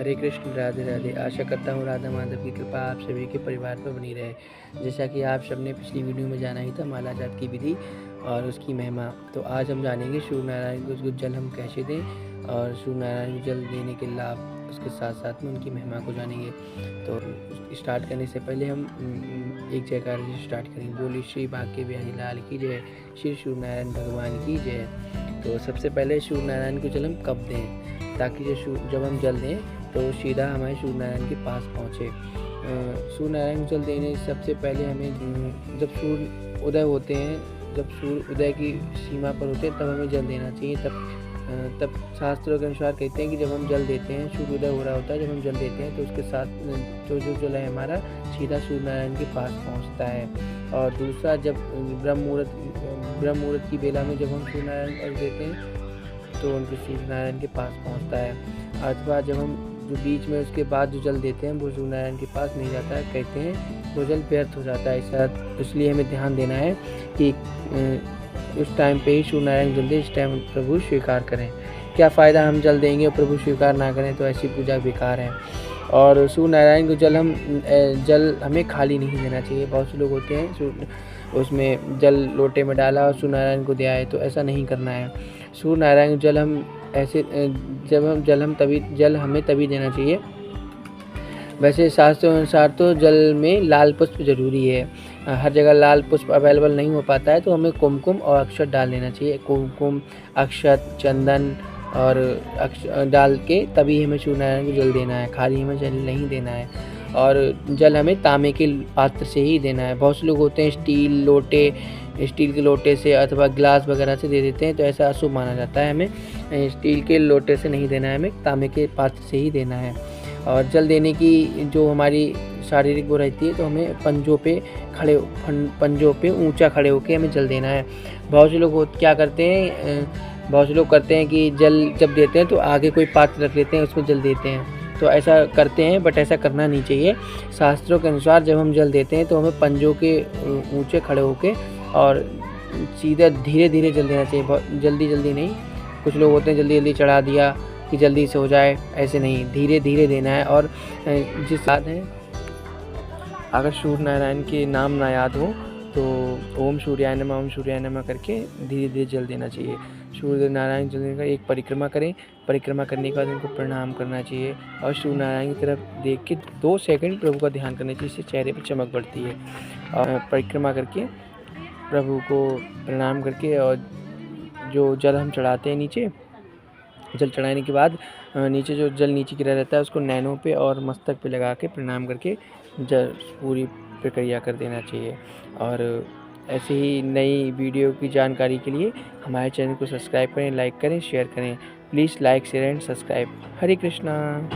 हरे कृष्ण, राधे राधे। आशा करता हूँ राधा माधव की कृपा आप सभी के परिवार पर बनी रहे। जैसा कि आप सबने पिछली वीडियो में जाना ही था माला जाप की विधि और उसकी महिमा, तो आज हम जानेंगे सूर्य नारायण को उसको जल हम कैसे दें और सूर्य नारायण को जल देने के लाभ, उसके साथ साथ में उनकी महिमा को जानेंगे। तो स्टार्ट करने से पहले हम एक जयकार से स्टार्ट करेंगे। बोली श्री बांके बिहारी लाल की जय, श्री सूर्य नारायण भगवान की जय। तो सबसे पहले सूर्य नारायण को जल हम कब दें, ताकि जब हम जल दें तो सीधा हमारे सूर्य नारायण के पास पहुँचे। सूर्य नारायण को जल देने से सबसे पहले हमें जब सूर्य उदय होते हैं, जब सूर्य उदय की सीमा पर होते हैं तब हमें जल देना चाहिए। तब शास्त्रों के अनुसार कहते हैं कि जब हम जल देते हैं, सूर्य उदय हो रहा होता है, जब हम जल देते हैं तो उसके साथ जो जल है हमारा सीधा सूर्य नारायण के पास पहुंचता है। और दूसरा, जब ब्रह्म मुहूर्त की बेला में जब हम सूर्य नारायण अर्घ देते हैं तो उनके सूर्य नारायण के पास पहुंचता है। अथवा जब हम जो बीच में उसके बाद जो जल देते हैं वो सूर्य नारायण के पास नहीं जाता है, कहते हैं वो जल व्यर्थ हो जाता है। ऐसा इसलिए हमें ध्यान देना है कि उस टाइम पे ही सूर्य नारायण जल दे, इस टाइम प्रभु स्वीकार करें। क्या फ़ायदा हम जल देंगे और प्रभु स्वीकार ना करें, तो ऐसी पूजा बेकार है। और सूर्य नारायण को जल हमें खाली नहीं देना चाहिए। बहुत से लोग होते हैं उसमें जल लोटे में डाला और सूर्य नारायण को दिया है, तो ऐसा नहीं करना है। सूर्य नारायण जल हम ऐसे जल हमें तभी देना चाहिए। वैसे शास्त्रों अनुसार तो जल में लाल पुष्प जरूरी है, हर जगह लाल पुष्प अवेलेबल नहीं हो पाता है, तो हमें कुमकुम और अक्षत डाल देना चाहिए। कुमकुम, अक्षत, चंदन और डाल के तभी हमें सूर्य नारायण को जल देना है, खाली हमें जल नहीं देना है। और जल हमें तांबे के पात्र से ही देना है। बहुत से लोग होते हैं स्टील के लोटे से अथवा ग्लास वगैरह से दे देते हैं, तो ऐसा अशुभ माना जाता है। हमें स्टील के लोटे से नहीं देना है, हमें तांबे के पात्र से ही देना है। और जल देने की जो हमारी शारीरिक वो रहती है, तो हमें पंजों पे ऊंचा खड़े होकर हमें जल देना है। बहुत से लोग बहुत से लोग करते हैं कि जल जब देते हैं तो आगे कोई पात्र रख लेते हैं, उसमें जल देते हैं, तो ऐसा करते हैं, बट ऐसा करना नहीं चाहिए। शास्त्रों के अनुसार जब हम जल देते हैं तो हमें पंजों के ऊंचे खड़े होकर और सीधा धीरे धीरे जल देना चाहिए, बहुत जल्दी नहीं। कुछ लोग होते हैं जल्दी चढ़ा दिया कि जल्दी से हो जाए, ऐसे नहीं, धीरे धीरे देना है। और जिस याद है, अगर सूर्य नारायण के नाम ना याद हो तो ओम सूर्याय नमः करके धीरे धीरे जल देना चाहिए। सूर्य नारायण जलने का एक परिक्रमा करें, परिक्रमा करने के बाद उनको प्रणाम करना चाहिए और सूर्य नारायण की तरफ देख के 2 सेकंड प्रभु का ध्यान करना चाहिए, इससे चेहरे पर चमक बढ़ती है। और परिक्रमा करके प्रभु को प्रणाम करके और जो जल हम चढ़ाते हैं नीचे, जल चढ़ाने के बाद नीचे जो जल नीचे गिरा रहता है उसको नैनों पे और मस्तक पे लगा के प्रणाम करके पूरी प्रक्रिया कर देना चाहिए। और ऐसे ही नई वीडियो की जानकारी के लिए हमारे चैनल को सब्सक्राइब करें, लाइक करें, शेयर करें। Please like, share and subscribe. Hare Krishna.